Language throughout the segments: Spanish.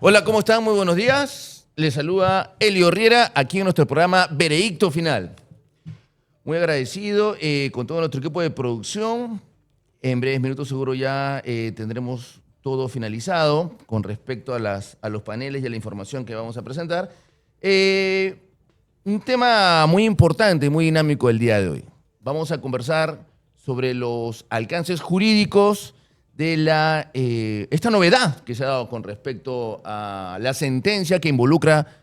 Hola, ¿cómo están? Muy buenos días. Les saluda Elio Riera aquí en nuestro programa Veredicto Final. Muy agradecido con todo nuestro equipo de producción. En breves minutos seguro ya tendremos todo finalizado con respecto a los paneles y a la información que vamos a presentar. Un tema muy importante, muy dinámico el día de hoy. Vamos a conversar sobre los alcances jurídicos de esta novedad que se ha dado con respecto a la sentencia que involucra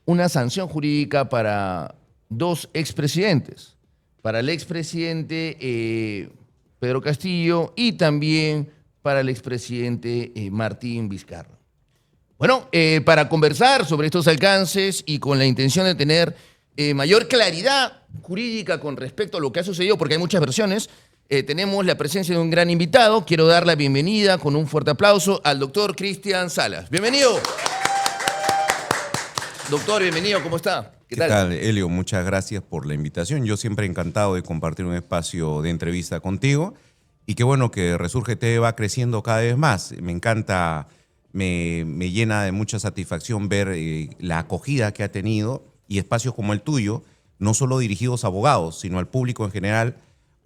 una sanción jurídica para dos expresidentes, para el expresidente Pedro Castillo y también para el expresidente Martín Vizcarra. Bueno, para conversar sobre estos alcances y con la intención de tener mayor claridad jurídica con respecto a lo que ha sucedido, porque hay muchas versiones, tenemos la presencia de un gran invitado. Quiero dar la bienvenida con un fuerte aplauso al doctor Cristian Salas. ¡Bienvenido! Doctor, bienvenido, ¿cómo está? ¿Qué tal, Elio? Muchas gracias por la invitación. Yo siempre encantado de compartir un espacio de entrevista contigo y qué bueno que Resurge TV va creciendo cada vez más. Me encanta, me llena de mucha satisfacción ver la acogida que ha tenido y espacios como el tuyo, no solo dirigidos a abogados, sino al público en general,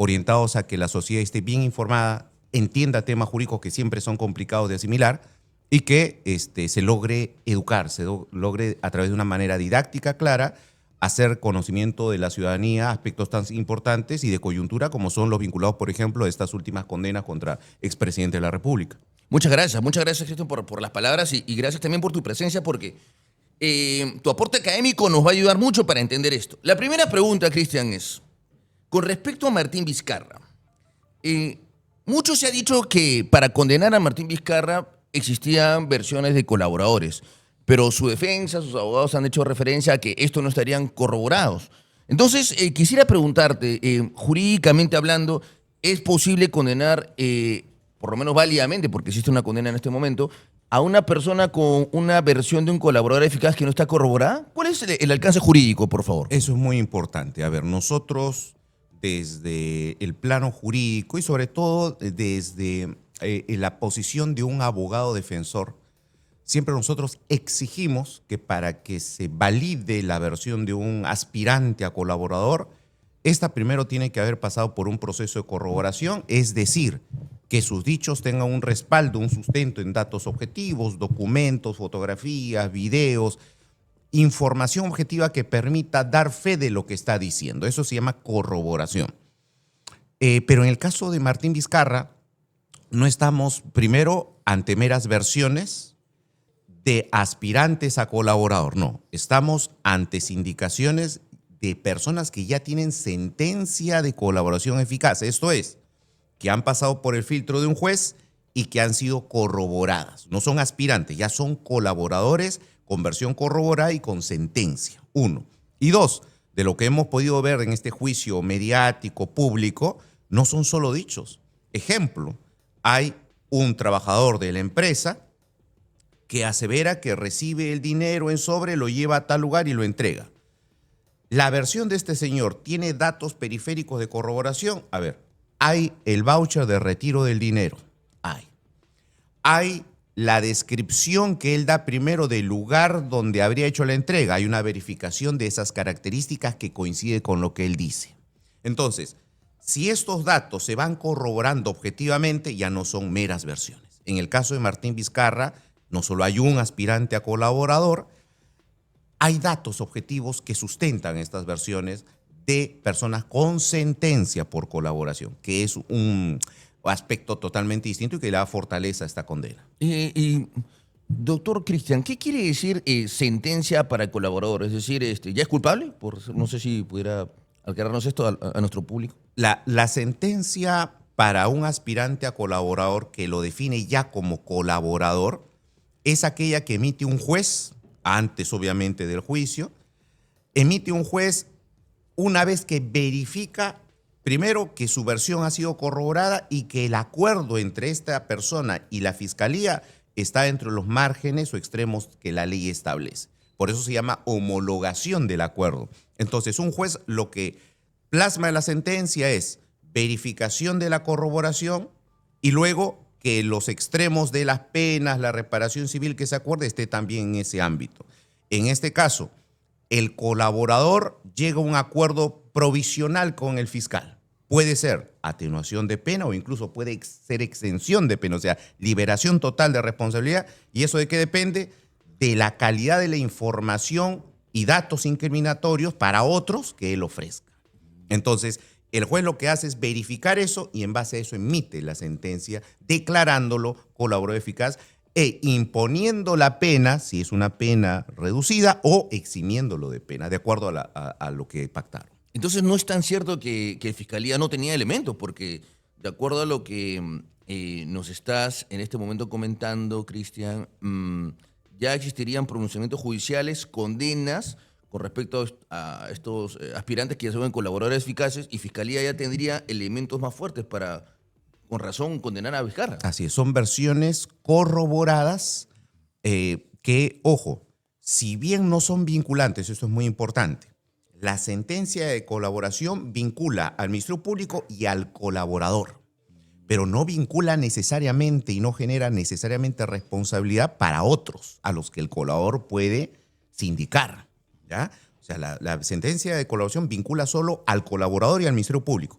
orientados a que la sociedad esté bien informada, entienda temas jurídicos que siempre son complicados de asimilar y que se logre educar, se logre a través de una manera didáctica, clara, hacer conocimiento de la ciudadanía aspectos tan importantes y de coyuntura como son los vinculados, por ejemplo, a estas últimas condenas contra expresidente de la República. Muchas gracias, Cristian, por las palabras y gracias también por tu presencia, porque tu aporte académico nos va a ayudar mucho para entender esto. La primera pregunta, Cristian, es, con respecto a Martín Vizcarra, mucho se ha dicho que para condenar a Martín Vizcarra existían versiones de colaboradores, pero su defensa, sus abogados han hecho referencia a que esto no estarían corroborados. Entonces, quisiera preguntarte, jurídicamente hablando, ¿es posible condenar, por lo menos válidamente, porque existe una condena en este momento, a una persona con una versión de un colaborador eficaz que no está corroborada? ¿Cuál es el alcance jurídico, por favor? Eso es muy importante. A ver, nosotros desde el plano jurídico y sobre todo desde la posición de un abogado defensor, siempre nosotros exigimos que para que se valide la versión de un aspirante a colaborador, esta primero tiene que haber pasado por un proceso de corroboración, es decir, que sus dichos tengan un respaldo, un sustento en datos objetivos, documentos, fotografías, videos, información objetiva que permita dar fe de lo que está diciendo. Eso se llama corroboración. Pero en el caso de Martín Vizcarra, no estamos primero ante meras versiones de aspirantes a colaborador, no. Estamos ante sindicaciones de personas que ya tienen sentencia de colaboración eficaz. Esto es, que han pasado por el filtro de un juez y que han sido corroboradas. No son aspirantes, ya son colaboradores con versión corroborada y con sentencia, uno. Y dos, de lo que hemos podido ver en este juicio mediático, público, no son solo dichos. Ejemplo, hay un trabajador de la empresa que asevera que recibe el dinero en sobre, lo lleva a tal lugar y lo entrega. La versión de este señor tiene datos periféricos de corroboración. A ver, hay el voucher de retiro del dinero. Hay la descripción que él da primero del lugar donde habría hecho la entrega. Hay una verificación de esas características que coincide con lo que él dice. Entonces, si estos datos se van corroborando objetivamente, ya no son meras versiones. En el caso de Martín Vizcarra, no solo hay un aspirante a colaborador, hay datos objetivos que sustentan estas versiones de personas con sentencia por colaboración, que es un aspecto totalmente distinto y que le da fortaleza a esta condena. Doctor Cristian, ¿qué quiere decir sentencia para el colaborador? Es decir, ¿ya es culpable? No sé si pudiera aclararnos esto a nuestro público. La sentencia para un aspirante a colaborador que lo define ya como colaborador es aquella que emite un juez, antes obviamente del juicio, emite un juez una vez que verifica, primero, que su versión ha sido corroborada y que el acuerdo entre esta persona y la fiscalía está dentro de los márgenes o extremos que la ley establece. Por eso se llama homologación del acuerdo. Entonces, un juez lo que plasma en la sentencia es verificación de la corroboración y luego que los extremos de las penas, la reparación civil que se acuerde, esté también en ese ámbito. En este caso, el colaborador llega a un acuerdo provisional con el fiscal. Puede ser atenuación de pena o incluso puede ser exención de pena, o sea, liberación total de responsabilidad. ¿Y eso de qué depende? De la calidad de la información y datos incriminatorios para otros que él ofrezca. Entonces, el juez lo que hace es verificar eso y en base a eso emite la sentencia declarándolo colaborador eficaz e imponiendo la pena, si es una pena reducida, o eximiéndolo de pena, de acuerdo a lo que pactaron. Entonces no es tan cierto que Fiscalía no tenía elementos, porque de acuerdo a lo que nos estás en este momento comentando, Cristian, ya existirían pronunciamientos judiciales, condenas con respecto a estos aspirantes que ya se ven colaboradores eficaces, y Fiscalía ya tendría elementos más fuertes para, con razón, condenar a Vizcarra. Así es, son versiones corroboradas que, ojo, si bien no son vinculantes, esto es muy importante, la sentencia de colaboración vincula al Ministerio Público y al colaborador, pero no vincula necesariamente y no genera necesariamente responsabilidad para otros a los que el colaborador puede sindicar, ¿ya? O sea, la sentencia de colaboración vincula solo al colaborador y al Ministerio Público.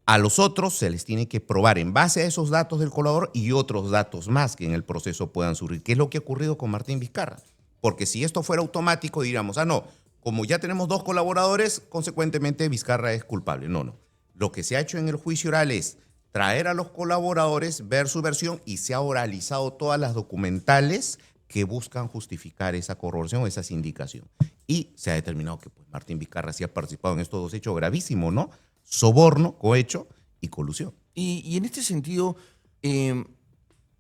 A los otros se les tiene que probar en base a esos datos del colaborador y otros datos más que en el proceso puedan surgir, que es lo que ha ocurrido con Martín Vizcarra. Porque si esto fuera automático, diríamos, no, como ya tenemos 2 colaboradores, consecuentemente Vizcarra es culpable. No. Lo que se ha hecho en el juicio oral es traer a los colaboradores, ver su versión y se ha oralizado todas las documentales que buscan justificar esa corroboración o esa sindicación. Y se ha determinado que pues, Martín Vizcarra sí ha participado en estos 2 hechos gravísimos, ¿no? Soborno, cohecho y colusión. Y en este sentido,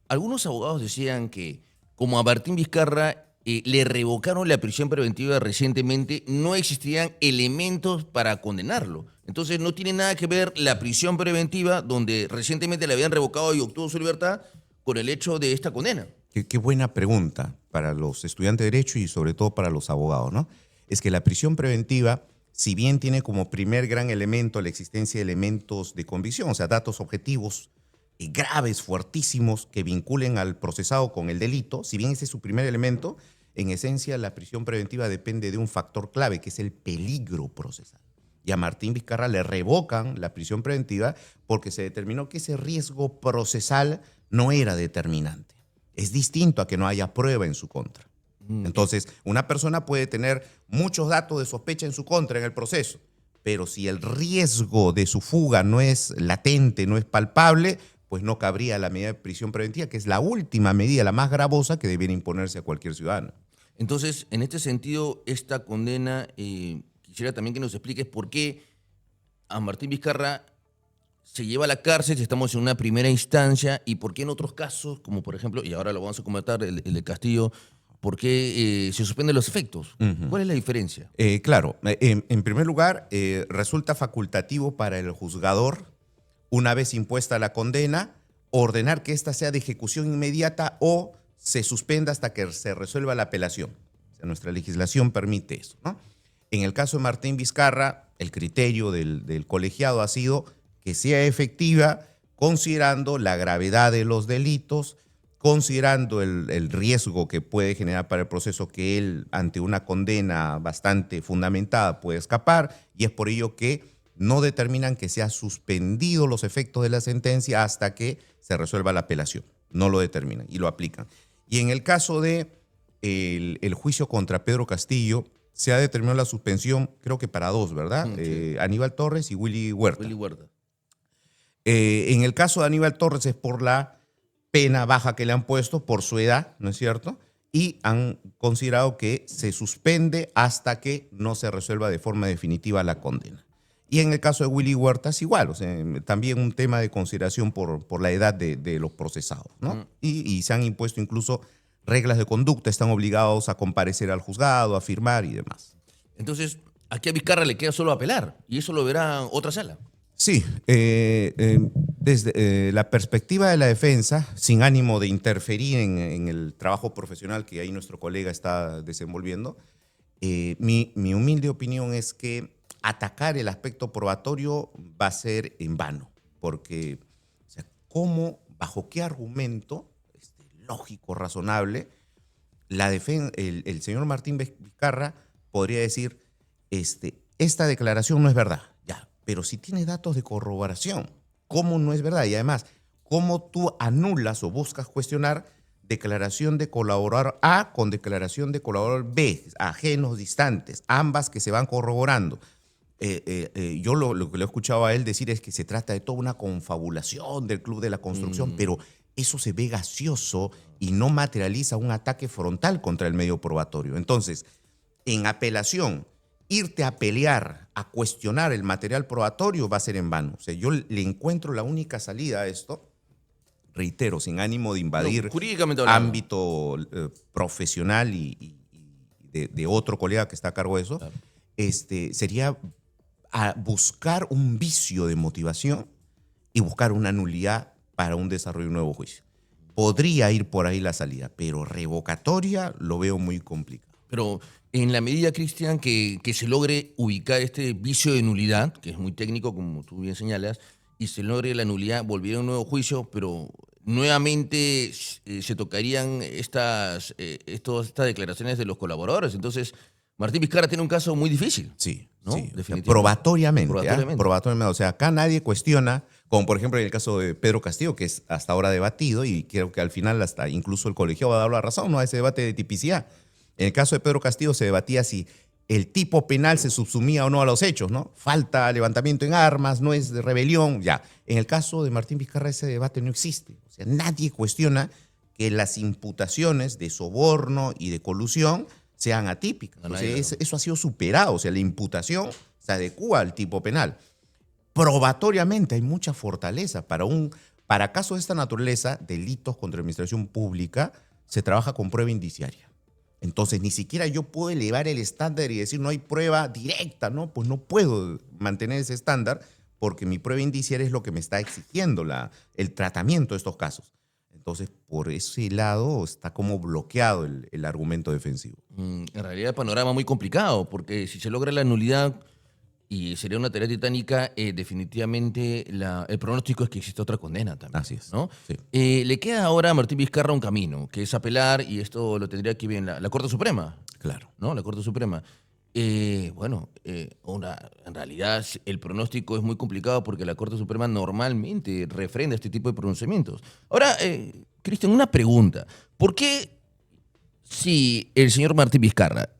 algunos abogados decían que como a Martín Vizcarra le revocaron la prisión preventiva recientemente, no existían elementos para condenarlo. Entonces no tiene nada que ver la prisión preventiva, donde recientemente le habían revocado y obtuvo su libertad, con el hecho de esta condena. Qué buena pregunta para los estudiantes de Derecho y sobre todo para los abogados, ¿no? Es que la prisión preventiva, si bien tiene como primer gran elemento la existencia de elementos de convicción, o sea, datos objetivos graves, fuertísimos, que vinculen al procesado con el delito, si bien ese es su primer elemento, en esencia la prisión preventiva depende de un factor clave, que es el peligro procesal. Y a Martín Vizcarra le revocan la prisión preventiva porque se determinó que ese riesgo procesal no era determinante. Es distinto a que no haya prueba en su contra. Entonces, una persona puede tener muchos datos de sospecha en su contra en el proceso, pero si el riesgo de su fuga no es latente, no es palpable, pues no cabría la medida de prisión preventiva, que es la última medida, la más gravosa que debiera imponerse a cualquier ciudadano. Entonces, en este sentido, esta condena, quisiera también que nos expliques por qué a Martín Vizcarra se lleva a la cárcel si estamos en una primera instancia, y por qué en otros casos, como por ejemplo, y ahora lo vamos a comentar, el de Castillo, por qué se suspenden los efectos. ¿Cuál es la diferencia? Claro, en primer lugar, resulta facultativo para el juzgador, una vez impuesta la condena, ordenar que ésta sea de ejecución inmediata o se suspenda hasta que se resuelva la apelación. O sea, nuestra legislación permite eso, ¿no? En el caso de Martín Vizcarra, el criterio del colegiado ha sido que sea efectiva considerando la gravedad de los delitos, considerando el riesgo que puede generar para el proceso que él, ante una condena bastante fundamentada, puede escapar, y es por ello que no determinan que sea suspendido los efectos de la sentencia hasta que se resuelva la apelación. No lo determinan y lo aplican. Y en el caso de el juicio contra Pedro Castillo, se ha determinado la suspensión, creo que para 2, ¿verdad? Sí. Aníbal Torres y Willy Huerta. Willy Huerta. En el caso de Aníbal Torres es por la pena baja que le han puesto, por su edad, ¿no es cierto? Y han considerado que se suspende hasta que no se resuelva de forma definitiva la condena. Y en el caso de Willy Huerta es igual, o sea, también un tema de consideración por la edad de los procesados, ¿no? Y se han impuesto incluso reglas de conducta, están obligados a comparecer al juzgado, a firmar y demás. Entonces, aquí a Vizcarra le queda solo apelar, y eso lo verá otra sala. Sí, desde la perspectiva de la defensa, sin ánimo de interferir en el trabajo profesional que ahí nuestro colega está desenvolviendo, mi humilde opinión es que atacar el aspecto probatorio va a ser en vano, porque o sea, ¿cómo ¿bajo qué argumento lógico, razonable, el señor Martín Vizcarra podría decir, esta declaración no es verdad? Ya, pero si tiene datos de corroboración, ¿cómo no es verdad? Y además, ¿cómo tú anulas o buscas cuestionar declaración de colaborador A con declaración de colaborador B, ajenos, distantes, ambas que se van corroborando? Yo lo que le he escuchado a él decir es que se trata de toda una confabulación del Club de la Construcción, pero eso se ve gaseoso y no materializa un ataque frontal contra el medio probatorio. Entonces, en apelación, irte a pelear, a cuestionar el material probatorio va a ser en vano. O sea, yo le encuentro la única salida a esto, reitero, sin ánimo de invadir jurídicamente hablando, ámbito profesional y de otro colega que está a cargo de eso, claro, sería a buscar un vicio de motivación y buscar una nulidad para un desarrollo de un nuevo juicio. Podría ir por ahí la salida, pero revocatoria lo veo muy complicado. Pero en la medida, Cristian, que se logre ubicar este vicio de nulidad, que es muy técnico, como tú bien señalas, y se logre la nulidad, volvería a un nuevo juicio, pero nuevamente se tocarían estas declaraciones de los colaboradores. Entonces, Martín Vizcarra tiene un caso muy difícil. Sí, ¿no? sí. Definitivamente. Probatoriamente. Probatoriamente. Probatoriamente. O sea, acá nadie cuestiona, como por ejemplo en el caso de Pedro Castillo, que es hasta ahora debatido, y creo que al final hasta incluso el colegiado va a dar la razón, ¿no?, a ese debate de tipicidad. En el caso de Pedro Castillo se debatía si el tipo penal se subsumía o no a los hechos, ¿no? Falta levantamiento en armas, no es de rebelión, ya. En el caso de Martín Vizcarra ese debate no existe. O sea, nadie cuestiona que las imputaciones de soborno y de colusión sean atípicas. No, o sea, eso ha sido superado. O sea, la imputación se adecúa al tipo penal. Probatoriamente hay mucha fortaleza. Para casos de esta naturaleza, delitos contra la administración pública, se trabaja con prueba indiciaria. Entonces, ni siquiera yo puedo elevar el estándar y decir no hay prueba directa, ¿no? Pues no puedo mantener ese estándar porque mi prueba indiciaria es lo que me está exigiendo el tratamiento de estos casos. Entonces, por ese lado está como bloqueado el argumento defensivo. En realidad el panorama muy complicado, porque si se logra la nulidad, y sería una tarea titánica, definitivamente el pronóstico es que existe otra condena también. Así es. ¿no? Sí. Le queda ahora a Martín Vizcarra un camino, que es apelar, y esto lo tendría que ver la Corte Suprema. Claro. ¿No? La Corte Suprema. En realidad el pronóstico es muy complicado porque la Corte Suprema normalmente refrenda este tipo de pronunciamientos. Ahora, Cristian, una pregunta. ¿Por qué si el señor Martín Vizcarra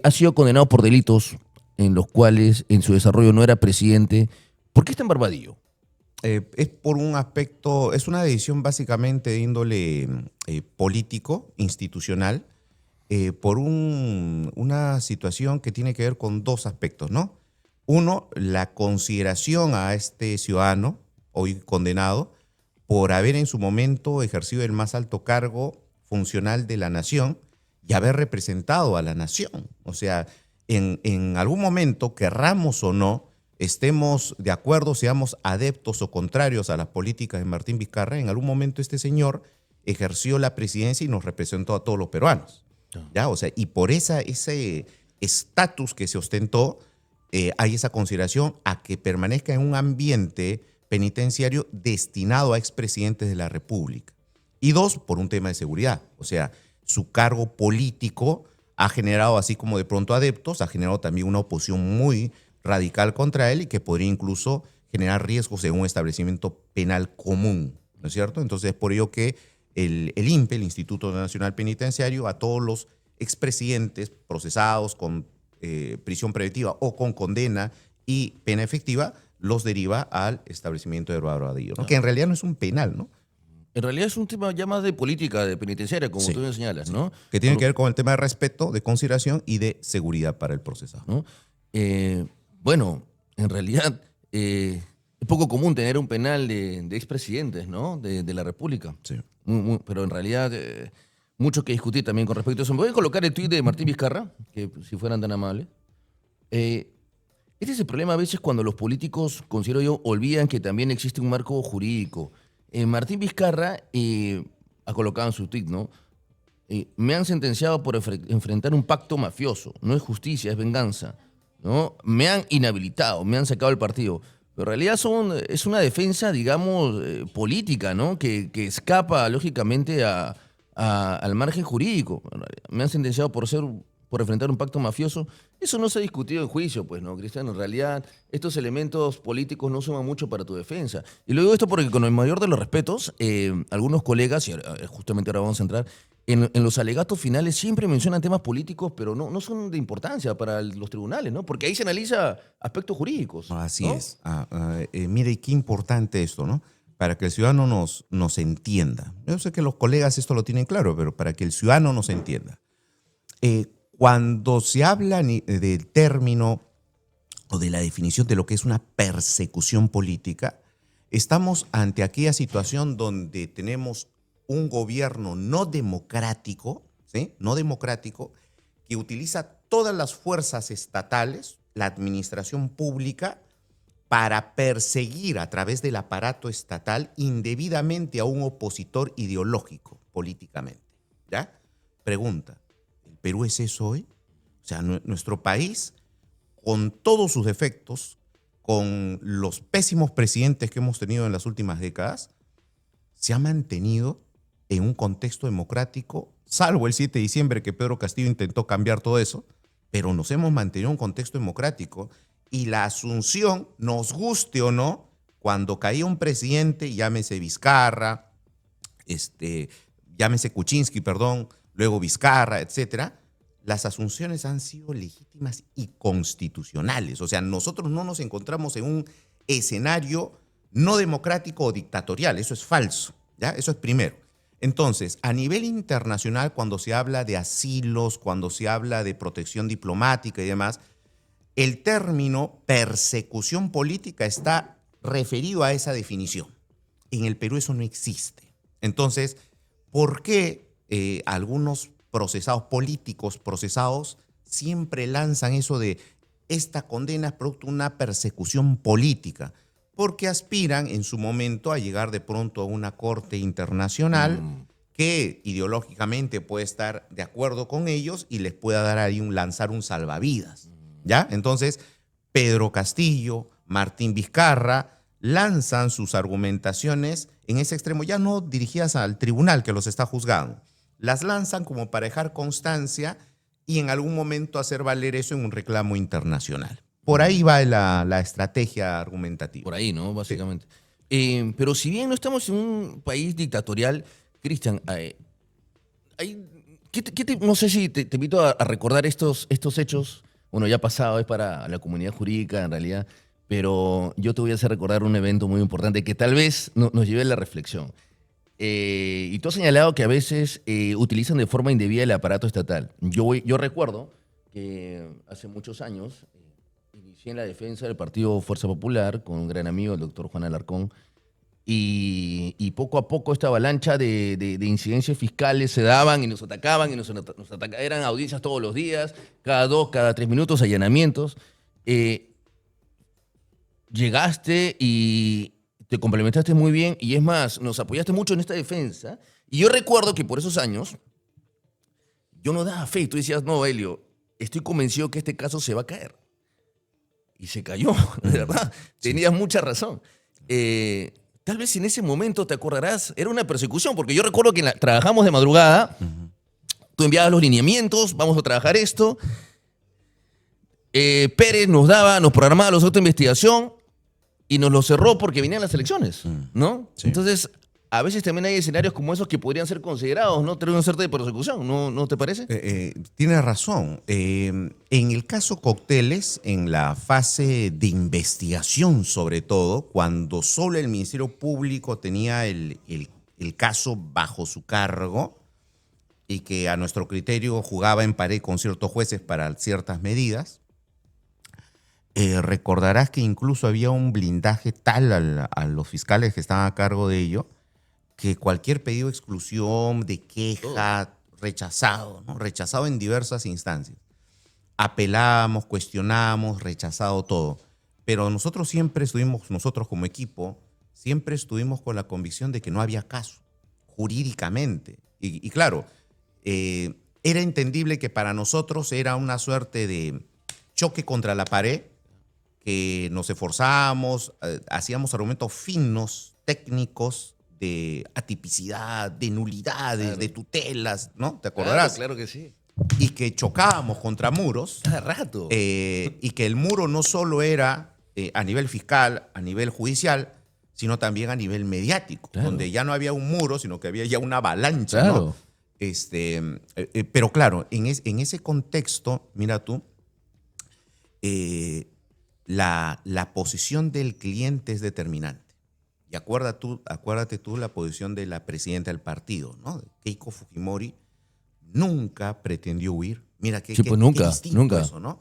ha sido condenado por delitos en los cuales en su desarrollo no era presidente, ¿por qué está en Barbadillo? Es por un aspecto, es una decisión básicamente de índole político, institucional, por una situación que tiene que ver con dos aspectos, ¿no? Uno, la consideración a este ciudadano, hoy condenado, por haber en su momento ejercido el más alto cargo funcional de la nación y haber representado a la nación. O sea, en algún momento, querramos o no, estemos de acuerdo, seamos adeptos o contrarios a las políticas de Martín Vizcarra, en algún momento este señor ejerció la presidencia y nos representó a todos los peruanos. ¿Ya? O sea, y por ese estatus que se ostentó, hay esa consideración a que permanezca en un ambiente penitenciario destinado a expresidentes de la República. Y dos, por un tema de seguridad. O sea, su cargo político ha generado, así como de pronto adeptos, ha generado también una oposición muy radical contra él y que podría incluso generar riesgos en un establecimiento penal común, ¿no es cierto? Entonces, es por ello que el INPE, el Instituto Nacional Penitenciario, a todos los expresidentes procesados con prisión preventiva o con condena y pena efectiva, los deriva al establecimiento de Barbadillo, ¿no? Que en realidad no es un penal, ¿no? En realidad es un tema ya más de política, de penitenciaria, como Sí, tú me señalas, sí. ¿no? Que tiene que ver con el tema de respeto, de consideración y de seguridad para el procesado. ¿No? Bueno, en realidad es poco común tener un penal de expresidentes, ¿no? De la República. Sí. Pero en realidad mucho que discutir también con respecto a eso. Me voy a colocar el tuit de Martín Vizcarra, que si fueran tan amables. Este es el problema a veces cuando los políticos, considero yo, olvidan que también existe un marco jurídico. Martín Vizcarra ha colocado en su tuit, ¿no? Me han sentenciado por enfrentar un pacto mafioso. No es justicia, es venganza, ¿no? Me han inhabilitado, me han sacado del partido. Pero en realidad es una defensa, digamos, política, ¿no? Que escapa, lógicamente, al margen jurídico. Me han sentenciado por enfrentar un pacto mafioso. Eso no se ha discutido en juicio, pues, ¿no, Cristiano? En realidad, estos elementos políticos no suman mucho para tu defensa. Y lo digo esto porque, con el mayor de los respetos, algunos colegas, y justamente ahora vamos a entrar, en los alegatos finales siempre mencionan temas políticos, pero no son de importancia para los tribunales, ¿no? Porque ahí se analiza aspectos jurídicos, Así ¿no? es. Mire, qué importante esto, ¿no? Para que el ciudadano nos entienda. Yo sé que los colegas esto lo tienen claro, pero para que el ciudadano nos entienda. Cuando se habla del término o de la definición de lo que es una persecución política, estamos ante aquella situación donde tenemos un gobierno no democrático, ¿sí? No democrático, que utiliza todas las fuerzas estatales, la administración pública, para perseguir a través del aparato estatal indebidamente a un opositor ideológico políticamente. ¿Ya? Pregunta, ¿el Perú es eso hoy? O sea, nuestro país, con todos sus defectos, con los pésimos presidentes que hemos tenido en las últimas décadas, se ha mantenido en un contexto democrático, salvo el 7 de diciembre que Pedro Castillo intentó cambiar todo eso, pero nos hemos mantenido en un contexto democrático y la asunción, nos guste o no, cuando caía un presidente, llámese Vizcarra, llámese Kuczynski, perdón, luego Vizcarra, etcétera, las asunciones han sido legítimas y constitucionales. O sea, nosotros no nos encontramos en un escenario no democrático o dictatorial. Eso es falso, ¿ya? Eso es primero. Entonces, a nivel internacional, cuando se habla de asilos, cuando se habla de protección diplomática y demás, el término persecución política está referido a esa definición. En el Perú eso no existe. Entonces, ¿por qué algunos procesados, políticos procesados, siempre lanzan eso de esta condena es producto de una persecución política? Porque aspiran en su momento a llegar de pronto a una corte internacional que ideológicamente puede estar de acuerdo con ellos y les pueda dar ahí lanzar un salvavidas. ¿Ya? Entonces, Pedro Castillo, Martín Vizcarra lanzan sus argumentaciones en ese extremo, ya no dirigidas al tribunal que los está juzgando. Las lanzan como para dejar constancia y en algún momento hacer valer eso en un reclamo internacional. Por ahí va la estrategia argumentativa. Por ahí, ¿no? Básicamente. Sí. Pero si bien no estamos en un país dictatorial, Cristian, no sé si te invito a recordar estos hechos. Bueno, ya pasado, es para la comunidad jurídica en realidad, pero yo te voy a hacer recordar un evento muy importante que tal vez nos lleve a la reflexión. Y tú has señalado que a veces utilizan de forma indebida el aparato estatal. Yo recuerdo que hace muchos años inicié en la defensa del Partido Fuerza Popular con un gran amigo, el doctor Juan Alarcón, y poco a poco esta avalancha de incidencias fiscales se daban y nos atacaban y nos atacaban. Eran audiencias todos los días, cada 2, cada 3 minutos, allanamientos. Llegaste y te complementaste muy bien y es más, nos apoyaste mucho en esta defensa. Y yo recuerdo que por esos años yo no daba fe y tú decías, no, Helio, estoy convencido que este caso se va a caer. Y se cayó, de verdad. Tenías mucha razón. Tal vez en ese momento te acordarás, era una persecución, porque yo recuerdo que trabajamos de madrugada, tú enviabas los lineamientos, vamos a trabajar esto. Pérez nos programaba los autos de investigación y nos lo cerró porque venían las elecciones, ¿no? Sí. Entonces, a veces también hay escenarios como esos que podrían ser considerados, ¿no? Tener una suerte de persecución, ¿no te parece? Tienes razón. En el caso Cócteles, en la fase de investigación sobre todo, cuando solo el Ministerio Público tenía el caso bajo su cargo y que a nuestro criterio jugaba en pared con ciertos jueces para ciertas medidas, recordarás que incluso había un blindaje tal a los fiscales que estaban a cargo de ello, que cualquier pedido de exclusión, de queja, rechazado, ¿no? Rechazado en diversas instancias. Apelamos, cuestionamos, rechazado todo. Pero nosotros como equipo, siempre estuvimos con la convicción de que no había caso, jurídicamente. Y claro, era entendible que para nosotros era una suerte de choque contra la pared, que nos esforzamos, hacíamos argumentos finos, técnicos, de atipicidad, de nulidades, Claro. de tutelas, ¿no? ¿Te acordarás? Claro que sí. Y que chocábamos contra muros, Cada rato. y que el muro no solo era a nivel fiscal, a nivel judicial, sino también a nivel mediático, Claro. donde ya no había un muro, sino que había ya una avalancha, Claro. ¿no? Pero claro, en ese contexto, mira tú, la posición del cliente es determinante. Y acuérdate tú la posición de la presidenta del partido, ¿no? Keiko Fujimori nunca pretendió huir. Mira Sí, pues nunca, distinto nunca. eso, ¿no?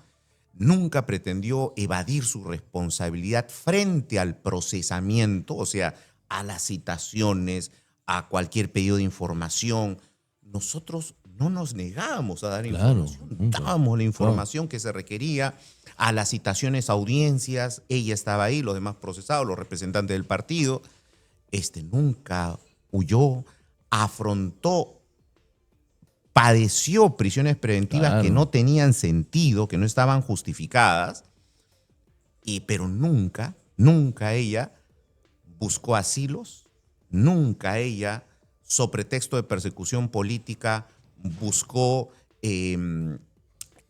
Nunca pretendió evadir su responsabilidad frente al procesamiento, o sea, a las citaciones, a cualquier pedido de información. Nosotros no nos negamos a dar Claro, información, nunca. dábamos la información que se requería a las citaciones a audiencias. Ella estaba ahí, los demás procesados, los representantes del partido. Nunca huyó, afrontó, padeció prisiones preventivas Claro. que no tenían sentido, que no estaban justificadas, pero nunca ella buscó asilos, nunca ella, sobre pretexto de persecución política, buscó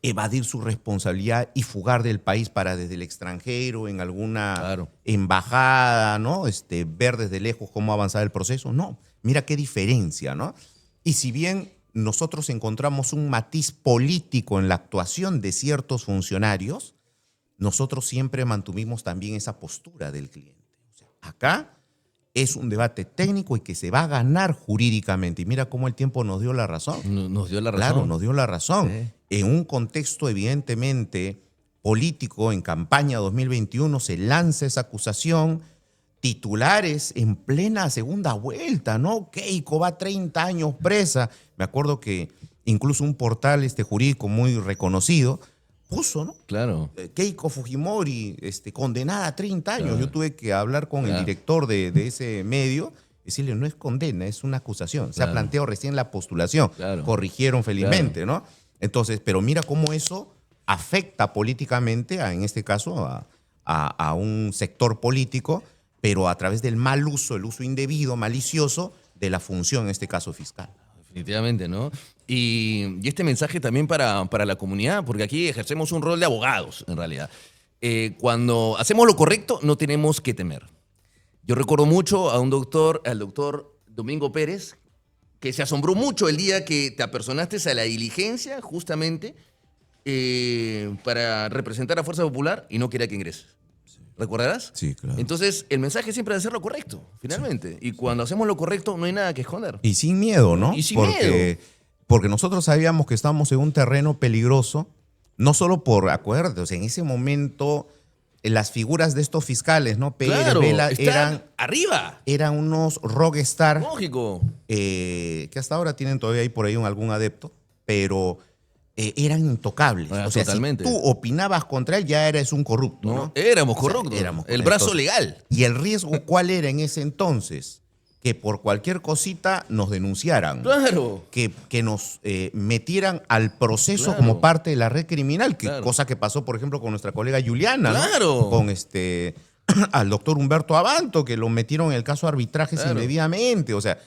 evadir su responsabilidad y fugar del país para desde el extranjero, en alguna Claro. embajada, ¿no? Ver desde lejos cómo avanzar el proceso. No, mira qué diferencia, ¿no? Y si bien nosotros encontramos un matiz político en la actuación de ciertos funcionarios, nosotros siempre mantuvimos también esa postura del cliente. O sea, acá es un debate técnico y que se va a ganar jurídicamente. Y mira cómo el tiempo nos dio la razón. Nos dio la razón. Claro, nos dio la razón. Sí. En un contexto evidentemente político, en campaña 2021, se lanza esa acusación, titulares en plena segunda vuelta, ¿no? Keiko va 30 años presa. Me acuerdo que incluso un portal jurídico muy reconocido puso, ¿no? Claro. Keiko Fujimori condenada a 30 años. Claro. Yo tuve que hablar con el Claro. director de ese medio, decirle, no es condena, es una acusación. Se ha Claro. planteado recién la postulación. Claro. Corrigieron felizmente, ¿no? Entonces, pero mira cómo eso afecta políticamente, en este caso, a un sector político, pero a través del mal uso, el uso indebido, malicioso de la función, en este caso fiscal. Definitivamente, ¿no? Y este mensaje también para la comunidad, porque aquí ejercemos un rol de abogados, en realidad. Cuando hacemos lo correcto, no tenemos que temer. Yo recuerdo mucho al doctor Domingo Pérez, que se asombró mucho el día que te apersonaste a la diligencia, justamente, para representar a Fuerza Popular y no quería que ingreses. ¿Recordarás? Sí, claro. Entonces, el mensaje siempre es hacer lo correcto, finalmente. Y cuando hacemos lo correcto, no hay nada que esconder. Y sin miedo, ¿no? Y sin miedo. Porque nosotros sabíamos que estábamos en un terreno peligroso, no solo por, acuérdate, o sea, en ese momento las figuras de estos fiscales, ¿no? Pérez, Claro, Vela, están arriba. eran unos rockstar Lógico. que hasta ahora tienen todavía ahí por ahí algún adepto, pero eran intocables. Ah, o sea, totalmente. si tú opinabas contra él, ya eres un corrupto, ¿no? Éramos O sea, corruptos. éramos El corruptos. brazo legal. ¿Y el riesgo cuál era en ese entonces? Que por cualquier cosita nos denunciaran. Claro. Que nos metieran al proceso Claro. como parte de la red criminal, Claro. cosa que pasó, por ejemplo, con nuestra colega Juliana, ¿no? Claro. Con al doctor Humberto Abanto, que lo metieron en el caso de arbitrajes Claro. indebidamente. O sea,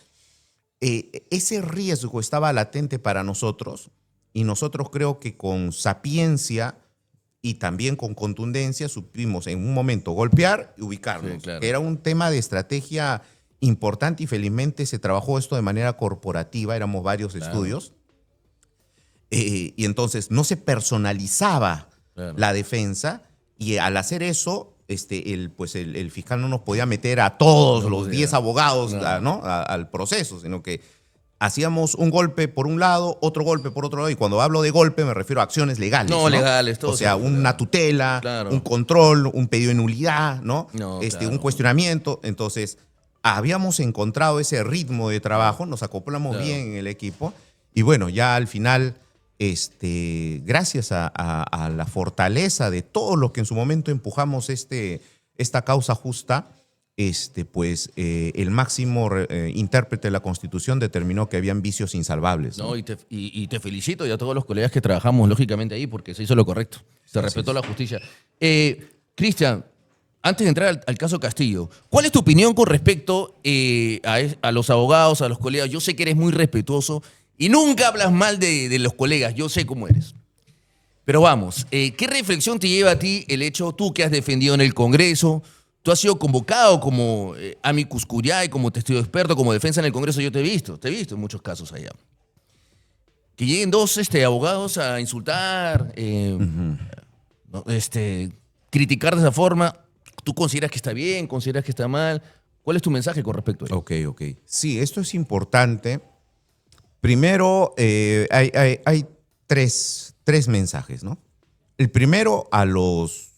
ese riesgo estaba latente para nosotros y nosotros creo que con sapiencia y también con contundencia supimos en un momento golpear y ubicarnos. Sí, claro. Era un tema de estrategia importante y felizmente se trabajó esto de manera corporativa, éramos varios estudios. Y entonces no se personalizaba la defensa y al hacer eso, el fiscal no nos podía meter a todos No los podía. 10 abogados No. ¿no? al proceso, sino que hacíamos un golpe por un lado, otro golpe por otro lado, y cuando hablo de golpe me refiero a acciones legales. No, legales, todo O sea, eso. una tutela, Claro. un control, un pedido de nulidad, ¿no? No, claro. Un cuestionamiento. Entonces, habíamos encontrado ese ritmo de trabajo, nos acoplamos Claro. bien en el equipo, y bueno, ya al final, gracias a la fortaleza de todos los que en su momento empujamos esta causa justa, el máximo intérprete de la Constitución determinó que habían vicios insalvables, ¿no? No, y te felicito y a todos los colegas que trabajamos lógicamente ahí porque se hizo lo correcto. Se respetó la justicia. Cristian, antes de entrar al caso Castillo, ¿cuál es tu opinión con respecto a los abogados, a los colegas? Yo sé que eres muy respetuoso y nunca hablas mal de los colegas, yo sé cómo eres. Pero vamos, ¿qué reflexión te lleva a ti el hecho, tú que has defendido en el Congreso, tú has sido convocado como amicus curiae, como testigo experto, como defensa en el Congreso, yo te he visto en muchos casos allá. Que lleguen dos abogados a insultar, ¿no? Criticar de esa forma, ¿tú consideras que está bien, consideras que está mal? ¿Cuál es tu mensaje con respecto a ello? Ok. Sí, esto es importante. Primero, hay tres mensajes, ¿no? El primero a los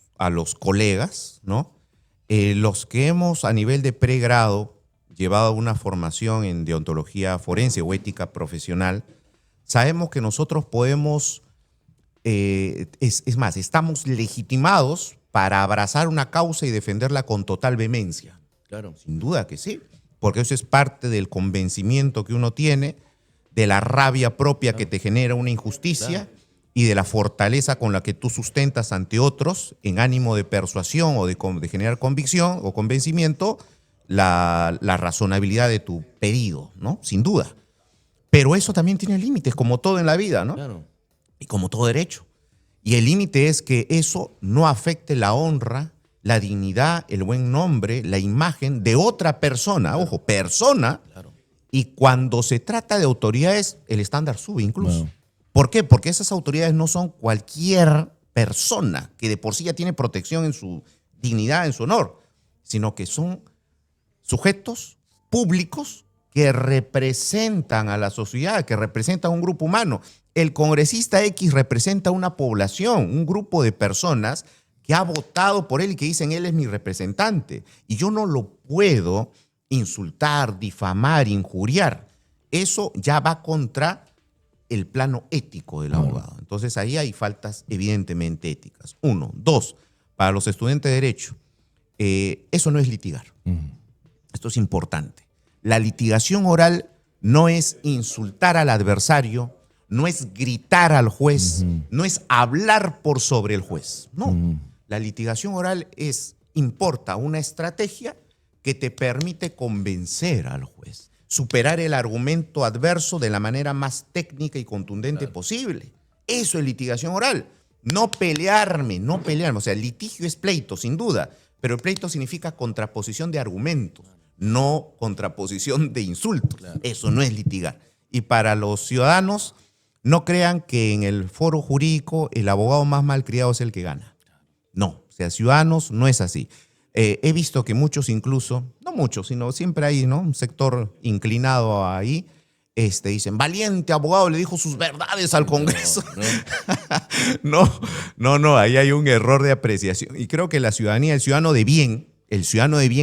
colegas, ¿no? Los que hemos a nivel de pregrado llevado una formación en deontología forense o ética profesional, sabemos que nosotros podemos, es más, estamos legitimados para abrazar una causa y defenderla con total vehemencia. Claro. Sin duda que sí, porque eso es parte del convencimiento que uno tiene, de la rabia propia que te genera una injusticia y de la fortaleza con la que tú sustentas ante otros en ánimo de persuasión o de generar convicción o convencimiento la razonabilidad de tu pedido, ¿no? Sin duda. Pero eso también tiene límites, como todo en la vida, ¿no? Claro. Y como todo derecho. Y el límite es que eso no afecte la honra, la dignidad, el buen nombre, la imagen de otra persona. Claro. Ojo, persona. Claro. Y cuando se trata de autoridades, el estándar sube incluso. Wow. ¿Por qué? Porque esas autoridades no son cualquier persona que de por sí ya tiene protección en su dignidad, en su honor, sino que son sujetos públicos que representan a la sociedad, que representan a un grupo humano. El congresista X representa una población, un grupo de personas que ha votado por él y que dicen él es mi representante. Y yo no lo puedo insultar, difamar, injuriar. Eso ya va contra el plano ético del abogado. Entonces ahí hay faltas evidentemente éticas. 1. 2, para los estudiantes de Derecho, eso no es litigar. Esto es importante. La litigación oral no es insultar al adversario, no es gritar al juez, no es hablar por sobre el juez. No. La litigación oral importa una estrategia que te permite convencer al juez, superar el argumento adverso de la manera más técnica y contundente posible. Eso es litigación oral. No pelearme. O sea, el litigio es pleito, sin duda, pero el pleito significa contraposición de argumentos, no contraposición de insultos. Claro. Eso no es litigar. Y para los ciudadanos, no crean que en el foro jurídico el abogado más malcriado es el que gana. No, o sea, ciudadanos no es así. He visto que muchos incluso, no muchos, sino siempre hay, ¿no?, un sector inclinado ahí, dicen, valiente abogado le dijo sus verdades al Congreso. No, ahí hay un error de apreciación. Y creo que la ciudadanía, el ciudadano de bien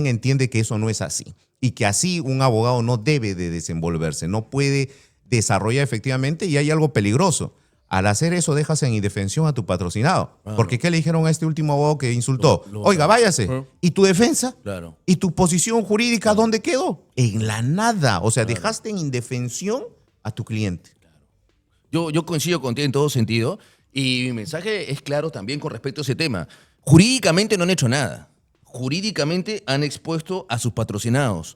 entiende que eso no es así. Y que así un abogado no debe de desenvolverse, no puede desarrollar efectivamente, y hay algo peligroso. Al hacer eso dejas en indefensión a tu patrocinado. Claro. Porque ¿qué le dijeron a este último abogado que insultó? Oiga, váyase. ¿Y tu defensa? Claro. ¿Y tu posición jurídica dónde quedó? En la nada. O sea, dejaste en indefensión a tu cliente. Claro. Yo coincido contigo en todo sentido y mi mensaje es claro también con respecto a ese tema. Jurídicamente no han hecho nada. Jurídicamente han expuesto a sus patrocinados.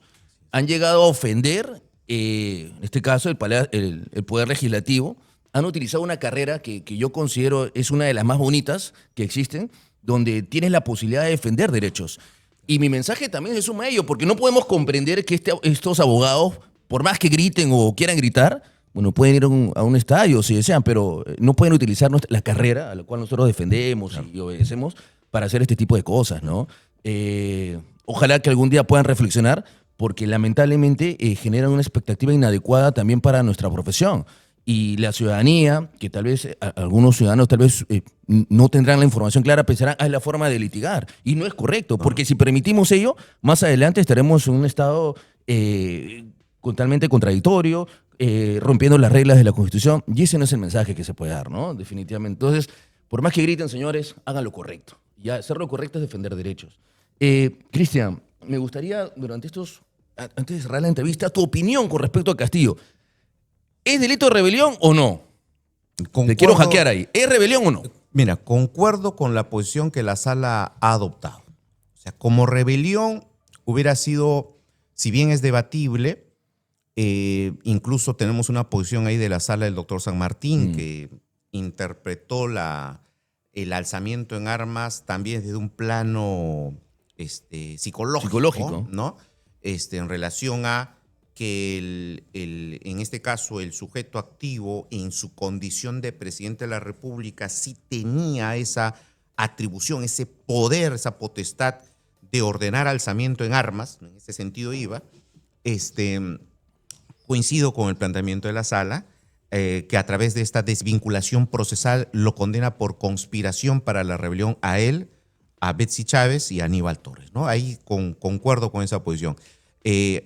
Han llegado a ofender, en este caso, el Poder Legislativo. Han utilizado una carrera que yo considero es una de las más bonitas que existen, donde tienes la posibilidad de defender derechos. Y mi mensaje también se suma a ello, porque no podemos comprender que estos abogados, por más que griten o quieran gritar, bueno, pueden ir a un estadio si desean, pero no pueden utilizar la carrera a la cual nosotros defendemos y obedecemos para hacer este tipo de cosas, ¿no? Ojalá que algún día puedan reflexionar, porque lamentablemente generan una expectativa inadecuada también para nuestra profesión. Y la ciudadanía, que tal vez algunos ciudadanos tal vez no tendrán la información clara, pensarán, es la forma de litigar. Y no es correcto, porque si permitimos ello, más adelante estaremos en un estado totalmente contradictorio, rompiendo las reglas de la Constitución. Y ese no es el mensaje que se puede dar, ¿no? Definitivamente. Entonces, por más que griten, señores, hagan lo correcto. Ya, hacer lo correcto es defender derechos. Cristian, me gustaría, antes de cerrar la entrevista, tu opinión con respecto a Castillo. ¿Es delito de rebelión o no? Te quiero hackear ahí. ¿Es rebelión o no? Mira, concuerdo con la posición que la sala ha adoptado. O sea, como rebelión hubiera sido, si bien es debatible, incluso tenemos una posición ahí de la sala del doctor San Martín que interpretó el alzamiento en armas también desde un plano psicológico, ¿no? En relación a que en este caso el sujeto activo en su condición de presidente de la República sí tenía esa atribución, ese poder, esa potestad de ordenar alzamiento en armas, en ese sentido iba. Coincido con el planteamiento de la sala, que a través de esta desvinculación procesal lo condena por conspiración para la rebelión a él, a Betsy Chávez y a Aníbal Torres, ¿no? Ahí concuerdo con esa posición.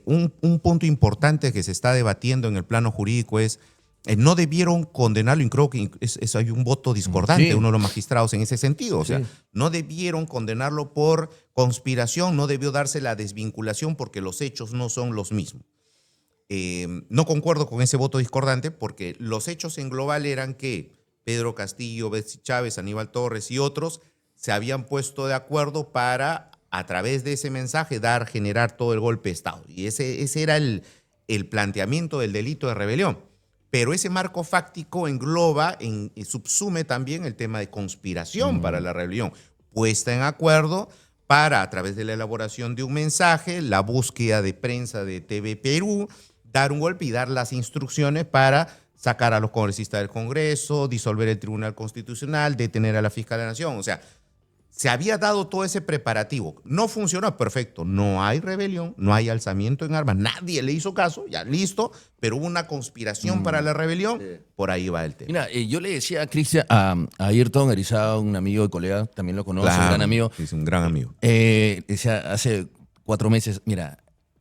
Un punto importante que se está debatiendo en el plano jurídico es, no debieron condenarlo, y creo que hay un voto discordante de uno de los magistrados en ese sentido. O sea, no debieron condenarlo por conspiración, no debió darse la desvinculación porque los hechos no son los mismos. No concuerdo con ese voto discordante porque los hechos en global eran que Pedro Castillo, Betsy Chávez, Aníbal Torres y otros se habían puesto de acuerdo para, a través de ese mensaje, generar todo el golpe de Estado. Y ese era el planteamiento del delito de rebelión. Pero ese marco fáctico engloba, subsume también el tema de conspiración para la rebelión, puesta en acuerdo para, a través de la elaboración de un mensaje, la búsqueda de prensa de TV Perú, dar un golpe y dar las instrucciones para sacar a los congresistas del Congreso, disolver el Tribunal Constitucional, detener a la Fiscal de la Nación. O sea, se había dado todo ese preparativo. No funcionó, perfecto. No hay rebelión, no hay alzamiento en armas. Nadie le hizo caso, ya listo, pero hubo una conspiración para la rebelión. Por ahí va el tema. Mira, yo le decía a Cristian, a Ayrton Erizado, un amigo y colega, también lo conoce, Claro, un gran amigo. Es un gran amigo. Decía hace 4 meses, mira,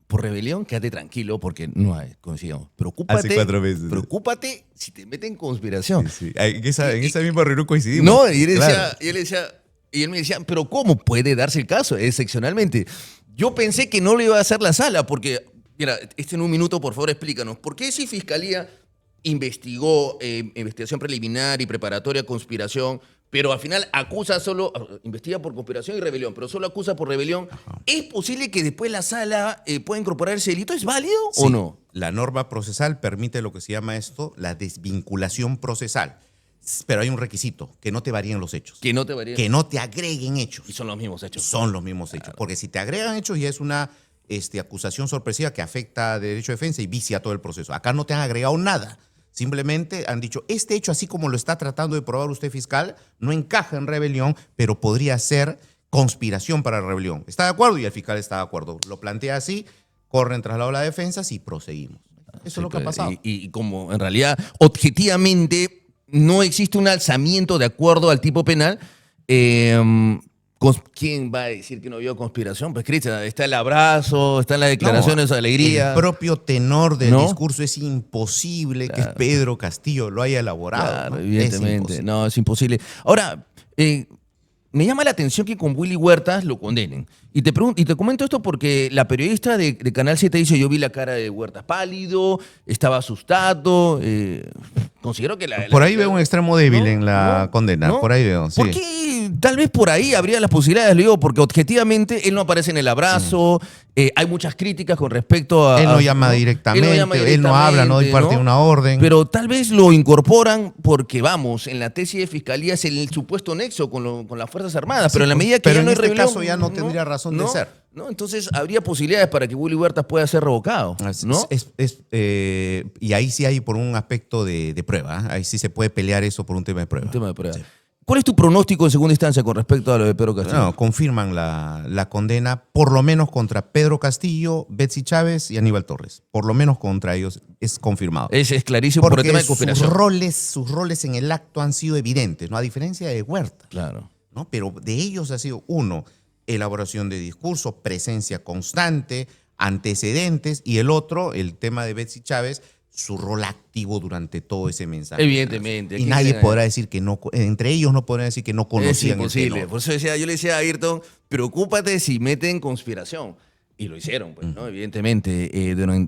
por rebelión, quédate tranquilo porque no hay, coincidimos. Preocúpate, Hace 4 meses. Preocúpate si te meten en conspiración. Sí. En esa misma reunión coincidimos. No, y él Claro. él me decía, pero ¿cómo puede darse el caso excepcionalmente? Yo pensé que no lo iba a hacer la sala porque, mira, en un minuto, por favor, explícanos, ¿por qué si Fiscalía investigó investigación preliminar y preparatoria, conspiración, pero al final investiga por conspiración y rebelión, pero solo acusa por rebelión? ¿Es posible que después la sala pueda incorporar ese delito? ¿Es válido o no? La norma procesal permite lo que se llama la desvinculación procesal. Pero hay un requisito, que no te varíen los hechos. Que no te varíen. Que no te agreguen hechos. Y son los mismos hechos. Son los mismos hechos. Porque si te agregan hechos ya es una acusación sorpresiva que afecta a derecho de defensa y vicia todo el proceso. Acá no te han agregado nada. Simplemente han dicho, este hecho, así como lo está tratando de probar usted, fiscal, no encaja en rebelión, pero podría ser conspiración para la rebelión. ¿Está de acuerdo? Y el fiscal está de acuerdo. Lo plantea así, corren traslado a la defensa y proseguimos. Eso es lo que ha pasado. Y como en realidad, objetivamente, no existe un alzamiento de acuerdo al tipo penal, ¿quién va a decir que no vio conspiración? Pues, Cristian, está el abrazo, están las declaraciones de alegría. El propio tenor del discurso es imposible que Pedro Castillo lo haya elaborado. Claro, evidentemente. Es imposible. Ahora, me llama la atención que con Willy Huertas lo condenen. Y te comento esto porque la periodista de Canal 7 dice, yo vi la cara de Huertas pálido, estaba asustado. Considero que por ahí veo un extremo débil en la condena. Por ahí veo, sí. ¿Por qué? Tal vez por ahí habría las posibilidades, le digo, porque objetivamente él no aparece en el abrazo, hay muchas críticas con respecto a... Él no llama directamente, él no habla, no imparte una orden. Pero tal vez lo incorporan porque, vamos, en la tesis de fiscalía es el supuesto nexo con las Fuerzas Armadas, pero en la medida que ya no hay rebelión... Pero en este caso ya no tendría razón de ser. ¿No? Entonces habría posibilidades para que Willy Huertas pueda ser revocado, ¿no? Y ahí sí hay por un aspecto de prueba. Ahí sí se puede pelear eso por un tema de prueba. Un tema de prueba. Sí. ¿Cuál es tu pronóstico en segunda instancia con respecto a lo de Pedro Castillo? No, confirman la condena, por lo menos contra Pedro Castillo, Betsy Chávez y Aníbal Torres. Por lo menos contra ellos es confirmado. Es clarísimo por el tema de conspiración. Sus roles en el acto han sido evidentes, ¿no? A diferencia de Huerta. Claro. ¿No? Pero de ellos ha sido, uno, elaboración de discurso, presencia constante, antecedentes, y el otro, el tema de Betsy Chávez, su rol activo durante todo ese mensaje. Evidentemente. Y nadie podrá decir que no, entre ellos no podrán decir que no conocían el tema. Por eso yo le decía a Ayrton, preocúpate si meten conspiración. Y lo hicieron, pues, ¿no? Evidentemente,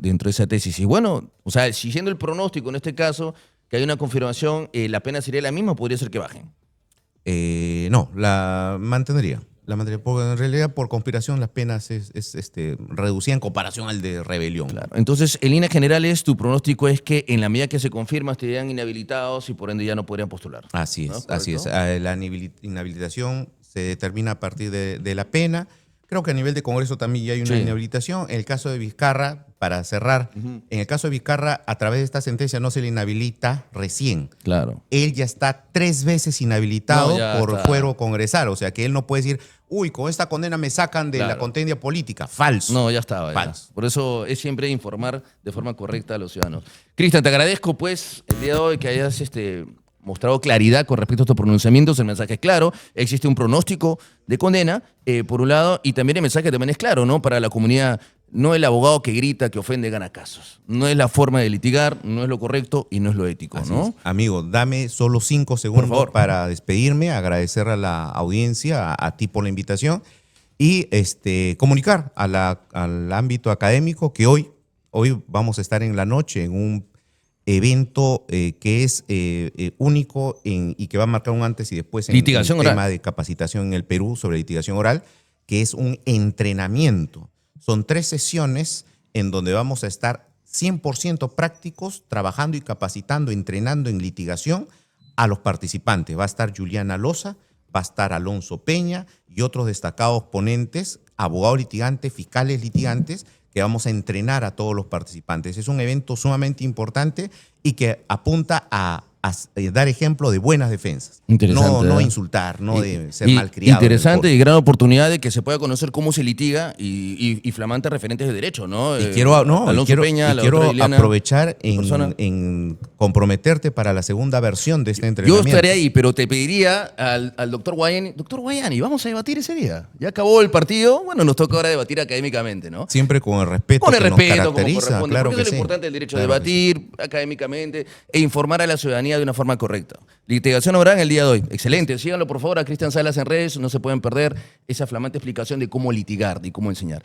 dentro de esa tesis. Y bueno, o sea, siguiendo el pronóstico en este caso, que hay una confirmación, la pena sería la misma, podría ser que bajen. No, la mantendría. La mantendría, porque en realidad por conspiración las penas reducidas en comparación al de rebelión. Claro. Entonces, en líneas generales, tu pronóstico es que en la medida que se confirma estarían inhabilitados y por ende ya no podrían postular. Así ¿No? es, así es. ¿Correcto? La inhabilitación se determina a partir de la pena. Creo que a nivel de Congreso también ya hay una Sí. inhabilitación. En el caso de Vizcarra, para cerrar, en el caso de Vizcarra, a través de esta sentencia no se le inhabilita recién. Claro. Él ya está 3 veces inhabilitado No, ya por está. fuero congresal. O sea que él no puede decir, uy, con esta condena me sacan de la Claro. contienda política. Falso. No, ya estaba. Ya. Falso. Por eso es siempre informar de forma correcta a los ciudadanos. Cristian, te agradezco pues el día de hoy que hayas mostrado claridad con respecto a estos pronunciamientos. El mensaje es claro. Existe un pronóstico de condena, por un lado, y también el mensaje también es claro, ¿no? Para la comunidad, no el abogado que grita, que ofende, gana casos. No es la forma de litigar, no es lo correcto y no es lo ético, Así ¿no? es. Amigo, dame solo 5 segundos favor. para despedirme, agradecer a la audiencia, a ti por la invitación y comunicar al ámbito académico que hoy vamos a estar en la noche en un evento que es único y que va a marcar un antes y después en Litigación el oral. tema de capacitación en el Perú sobre litigación oral, que es un entrenamiento. Son 3 sesiones en donde vamos a estar 100% prácticos, trabajando y capacitando, entrenando en litigación a los participantes. Va a estar Juliana Loza, va a estar Alonso Peña y otros destacados ponentes, abogados litigantes, fiscales litigantes, que vamos a entrenar a todos los participantes. Es un evento sumamente importante y que apunta a dar ejemplo de buenas defensas. Interesante, No ¿eh? malcriar, no de ser Y malcriado. interesante y gran oportunidad de que se pueda conocer cómo se litiga y flamantes referentes de derecho, ¿no? Y quiero, Alonso Peña, la quiero otra Liliana, aprovechar tu persona. en comprometerte para la segunda versión de este Yo entrenamiento. estaré ahí, pero te pediría al doctor Guayani, doctor Guayani, vamos a debatir ese día. Ya acabó el partido, bueno, nos toca ahora debatir académicamente, ¿no? Siempre con el respeto Con el que respeto, nos como caracteriza. corresponde, Claro porque que es lo sí. importante el derecho Claro de que sí. debatir académicamente e informar a la ciudadanía de una forma correcta. Litigación oral el día de hoy. Excelente. Síganlo, por favor, a Cristian Salas en redes. No se pueden perder esa flamante explicación de cómo litigar, de cómo enseñar.